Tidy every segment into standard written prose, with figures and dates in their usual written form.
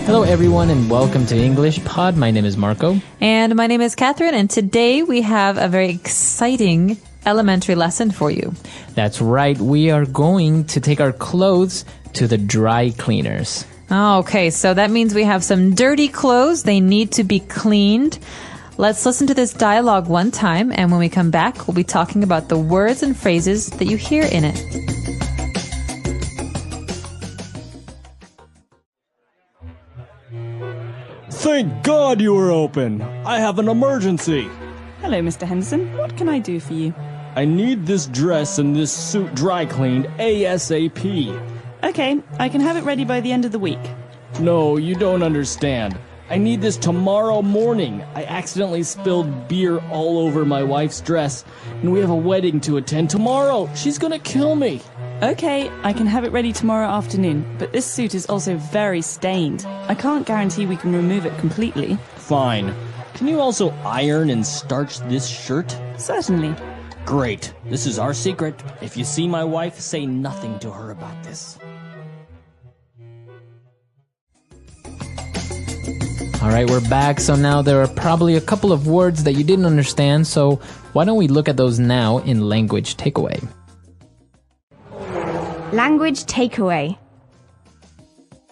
Hello everyone and welcome to English Pod. My name is Marco. And my name is Catherine, and today we have a very exciting elementary lesson for you. That's right. We are going to take our clothes to the dry cleaners. Okay, so that means we have some dirty clothes. They need to be cleaned. Let's listen to this dialogue one time, and when we come back, we'll be talking about the words and phrases that you hear in it. Thank God you were open. I have an emergency. Hello, Mr. Henderson. What can I do for you? I need this dress and this suit dry cleaned ASAP. Okay, I can have it ready by the end of the week. No, you don't understand. I need this tomorrow morning. I accidentally spilled beer all over my wife's dress, and we have a wedding to attend tomorrow. She's gonna kill me. Okay, I can have it ready tomorrow afternoon, but this suit is also very stained. I can't guarantee we can remove it completely. Fine. Can you also iron and starch this shirt? Certainly. Great. This is our secret. If you see my wife, say nothing to her about this. All right, we're back. So now there are probably a couple of words that you didn't understand. So why don't we look at those now in language takeaway? Language takeaway.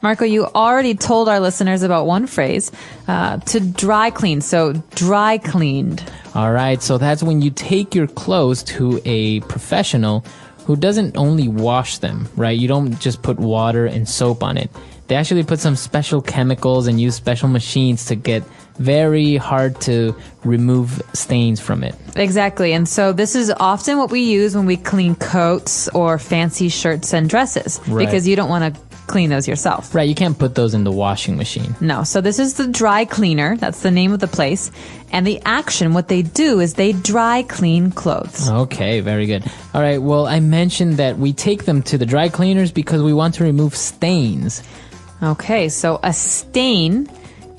Marco, you already told our listeners about one phrase, to dry clean. So dry cleaned. All right, so that's when you take your clothes to a professional who doesn't only wash them, right? You don't just put water and soap on it. They actually put some special chemicals and use special machines to get very hard to remove stains from it. Exactly. And so this is often what we use when we clean coats or fancy shirts and dresses, Right. because you don't want to clean those yourself. Right, you can't put those in the washing machine. No. So this is the dry cleaner. That's the name of the place. And the action, what they do is they dry clean clothes. Okay, very good. All right, well, I mentioned that we take them to the dry cleaners because we want to remove stains. Okay, so a stain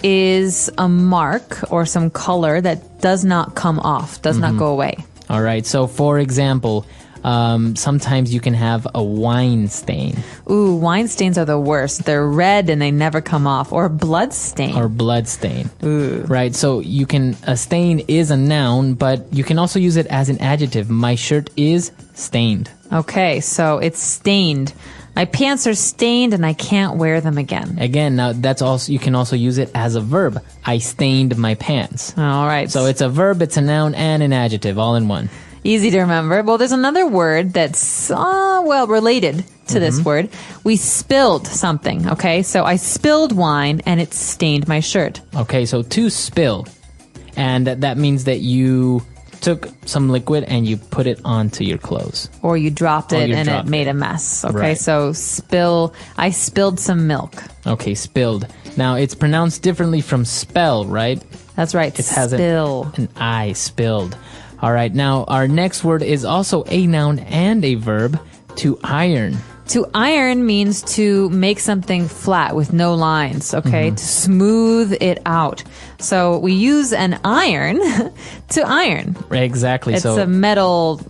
is a mark or some color that does not come off, does not go away. All right, so for example, sometimes you can have a wine stain. Ooh, wine stains are the worst. They're red and they never come off. Or blood stain. Or blood stain. Ooh. Right, so a stain is a noun, but you can also use it as an adjective. My shirt is stained. Okay, so it's stained. My pants are stained and I can't wear them again. Again, now you can also use it as a verb. I stained my pants. All right. So it's a verb, it's a noun, and an adjective all in one. Easy to remember. Well, there's another word that's, related to this word. We spilled something, okay? So I spilled wine and it stained my shirt. Okay, so to spill. And that means that you took some liquid and you put it onto your clothes. Or you dropped it and it made a mess. Okay, Right. so I spilled some milk. Okay, spilled. Now, it's pronounced differently from spell, right? That's right, It has spill. an I, spilled. All right, now our next word is also a noun and a verb, to iron. To iron means to make something flat with no lines, okay? To smooth it out. So we use an iron to iron. Exactly. It's so a metal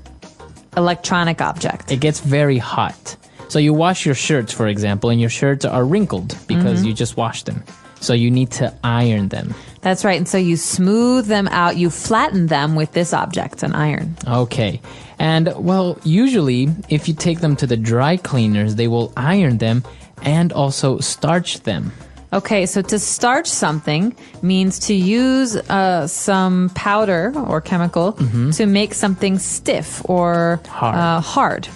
electronic object. it gets very hot. So you wash your shirts, for example, and your shirts are wrinkled because you just washed them. So you need to iron them. That's right. And so you smooth them out, you flatten them with this object, an iron. Okay. And, well, usually, if you take them to the dry cleaners, they will iron them and also starch them. Okay, so to starch something means to use some powder or chemical to make something stiff or hard.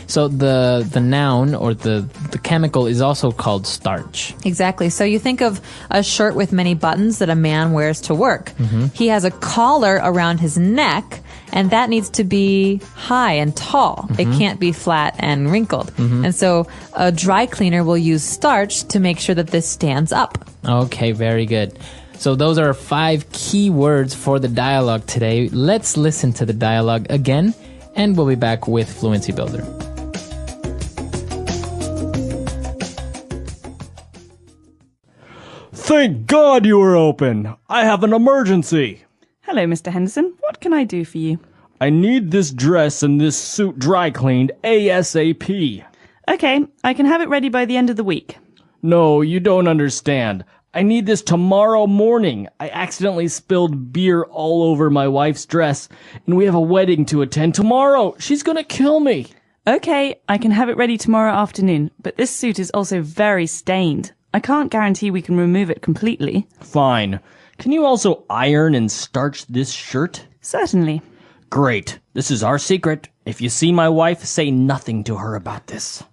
So the noun or the chemical is also called starch. Exactly. So you think of a shirt with many buttons that a man wears to work. He has a collar around his neck, and that needs to be high and tall. It can't be flat and wrinkled. And so a dry cleaner will use starch to make sure that this stands up. Okay, very good. So those are 5 key words for the dialogue today. Let's listen to the dialogue again, and we'll be back with Fluency Builder. Thank God you were open. I have an emergency. Hello, Mr. Henderson. What can I do for you? I need this dress and this suit dry cleaned ASAP. Okay, I can have it ready by the end of the week. No, you don't understand. I need this tomorrow morning. I accidentally spilled beer all over my wife's dress, and we have a wedding to attend tomorrow. She's gonna kill me. Okay, I can have it ready tomorrow afternoon, but this suit is also very stained. I can't guarantee we can remove it completely. Fine. Can you also iron and starch this shirt? Certainly. Great. This is our secret. If you see my wife, say nothing to her about this.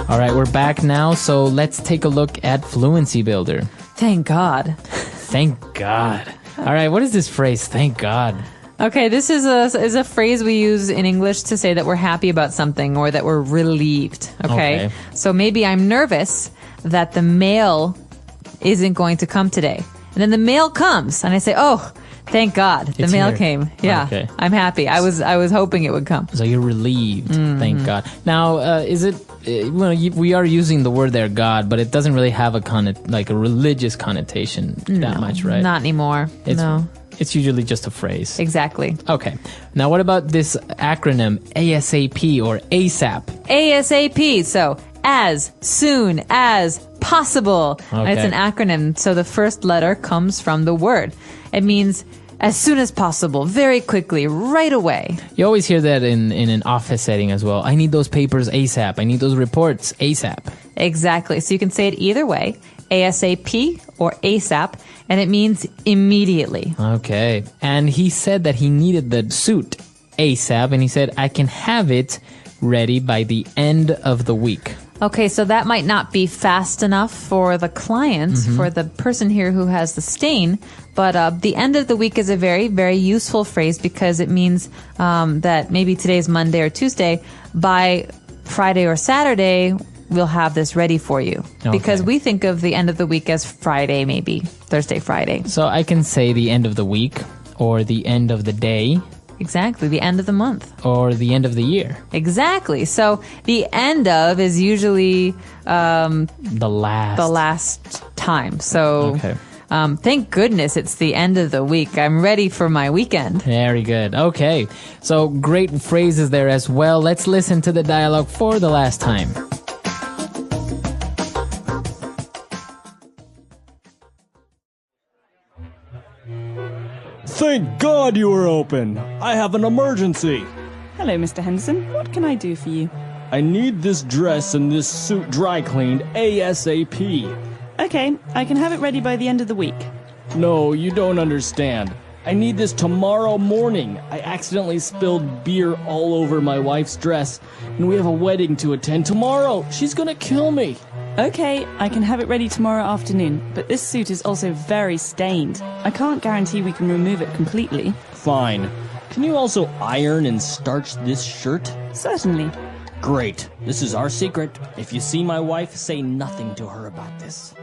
All right, we're back now, so let's take a look at Fluency Builder. Thank God. Thank God. All right, what is this phrase? Thank God. Okay, this is a phrase we use in English to say that we're happy about something or that we're relieved. Okay? So maybe I'm nervous that the mail isn't going to come today. And then the mail comes and I say, "Oh, thank God, the mail came." Yeah. Okay. I'm happy. I was hoping it would come. So you're relieved. Thank God. Now, is it we are using the word there, God, but it doesn't really have a religious connotation that much, right? Not anymore. No. It's usually just a phrase. Exactly. Okay. Now, what about this acronym ASAP or ASAP? ASAP. So, as soon as possible. Okay. It's an acronym. So the first letter comes from the word. It means as soon as possible, very quickly, right away. You always hear that in an office setting as well. I need those papers ASAP. I need those reports ASAP. Exactly. So you can say it either way, ASAP or ASAP, and it means immediately. Okay. And he said that he needed the suit ASAP, and he said, I can have it ready by the end of the week. Okay, so that might not be fast enough for the client, for the person here who has the stain, but the end of the week is a very, very useful phrase because it means that maybe today's Monday or Tuesday, by Friday or Saturday, we'll have this ready for you. Okay. Because we think of the end of the week as Friday, maybe Thursday, Friday. So I can say the end of the week or the end of the day. Exactly, the end of the month. Or the end of the year. Exactly. So the end of is usually the last time. So okay. Thank goodness it's the end of the week. I'm ready for my weekend. Very good. Okay. So great phrases there as well. Let's listen to the dialogue for the last time. Thank God you were open. I have an emergency. Hello, Mr. Henderson. What can I do for you? I need this dress and this suit dry cleaned ASAP. Okay, I can have it ready by the end of the week. No, you don't understand. I need this tomorrow morning. I accidentally spilled beer all over my wife's dress, and we have a wedding to attend tomorrow. She's gonna kill me. Okay, I can have it ready tomorrow afternoon, but this suit is also very stained. I can't guarantee we can remove it completely. Fine. Can you also iron and starch this shirt? Certainly. Great. This is our secret. If you see my wife, say nothing to her about this.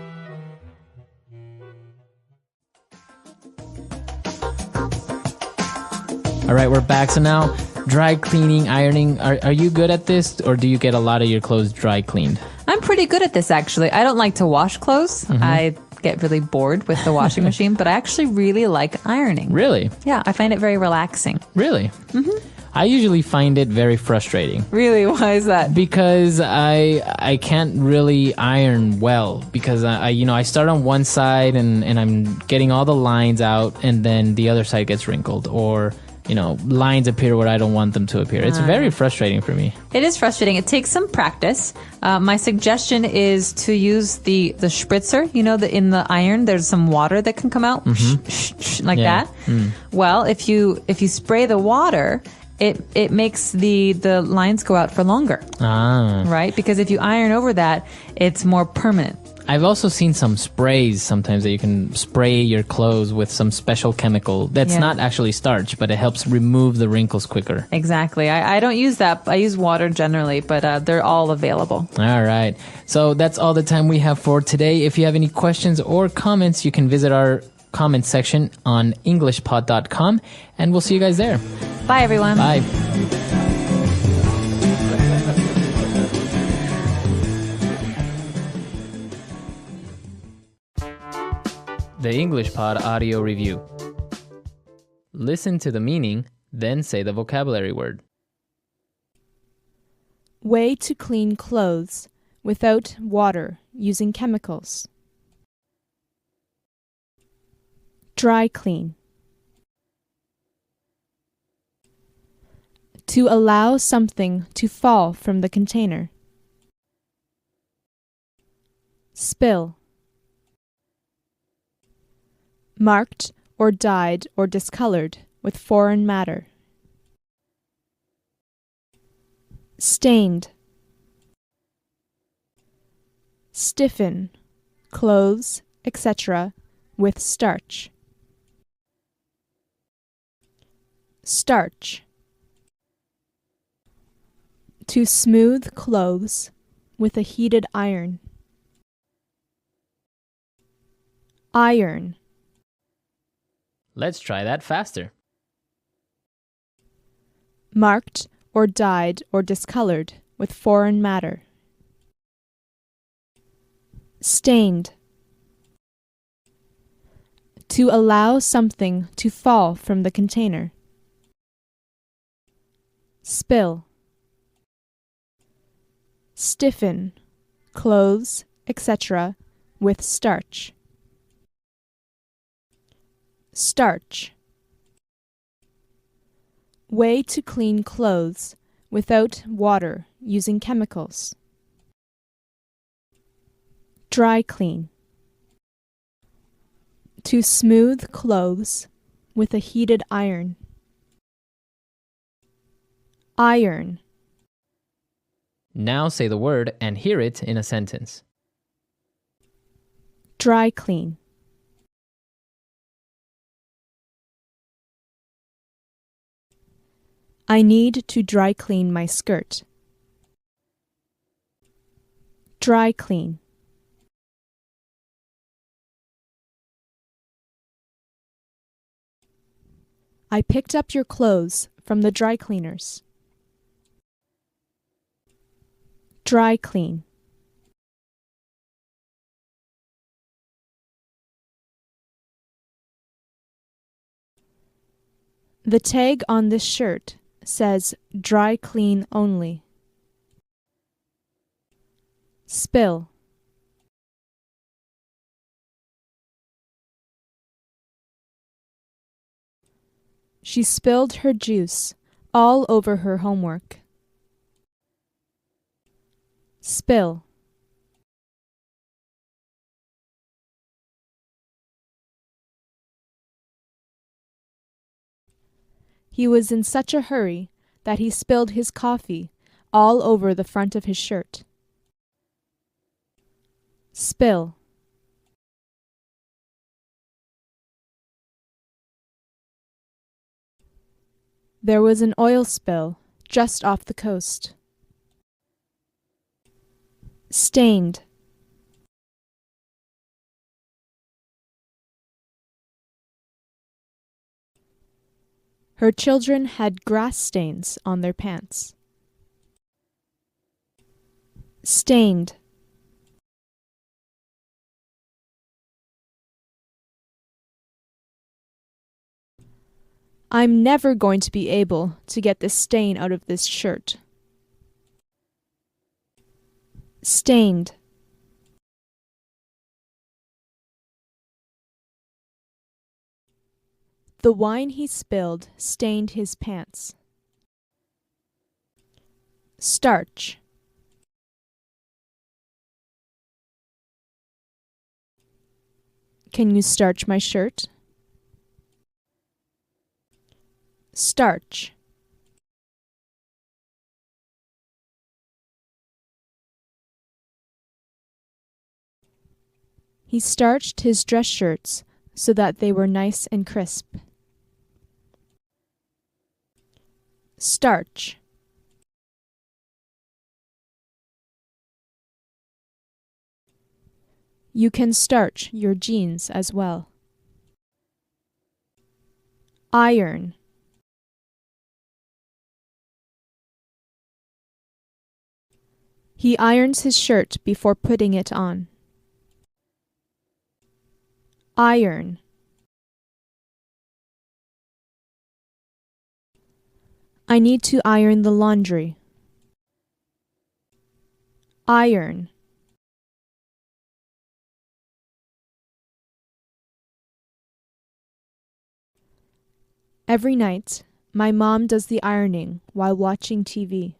All right, we're back. So now, dry cleaning, ironing. Are you good at this, or do you get a lot of your clothes dry cleaned? I'm pretty good at this, actually. I don't like to wash clothes. I get really bored with the washing machine, but I actually really like ironing. Really? Yeah, I find it very relaxing. Really? Mm-hmm. I usually find it very frustrating. Really? Why is that? Because I can't really iron well because I start on one side and I'm getting all the lines out and then the other side gets wrinkled or lines appear where I don't want them to appear. It's very frustrating for me. It is frustrating. It takes some practice. My suggestion is to use the spritzer. In the iron, there's some water that can come out like that. Well, if you spray the water, it makes the lines go out for longer. Right? Because if you iron over that, it's more permanent. I've also seen some sprays sometimes that you can spray your clothes with some special chemical that's not actually starch, but it helps remove the wrinkles quicker. Exactly. I don't use that. I use water generally, but they're all available. All right. So that's all the time we have for today. If you have any questions or comments, you can visit our comment section on englishpod.com, and we'll see you guys there. Bye, everyone. Bye. The English Pod Audio Review. Listen to the meaning, then say the vocabulary word. Way to clean clothes. without water, using chemicals. Dry clean. To allow something to fall from the container. Spill. Marked or dyed or discolored with foreign matter. Stained. Stiffen, clothes, etc., with starch. Starch. To smooth clothes with a heated iron. Iron. Let's try that faster. Marked or dyed or discolored with foreign matter. Stained. To allow something to fall from the container. Spill. Stiffen, clothes, etc., with starch. Starch. Way to clean clothes without water, using chemicals. Dry clean. To smooth clothes with a heated iron. Iron. Now say the word and hear it in a sentence. Dry clean. I need to dry clean my skirt. Dry clean. I picked up your clothes from the dry cleaners. Dry clean. The tag on this shirt says dry clean only. Spill. She spilled her juice all over her homework. Spill. He was in such a hurry that he spilled his coffee all over the front of his shirt. Spill. There was an oil spill just off the coast. Stained. Her children had grass stains on their pants. Stained. I'm never going to be able to get the stain out of this shirt. Stained. The wine he spilled stained his pants. Starch. Can you starch my shirt? Starch. He starched his dress shirts so that they were nice and crisp. Starch. You can starch your jeans as well. Iron. He irons his shirt before putting it on. Iron. I need to iron the laundry. Iron. Every night, my mom does the ironing while watching TV.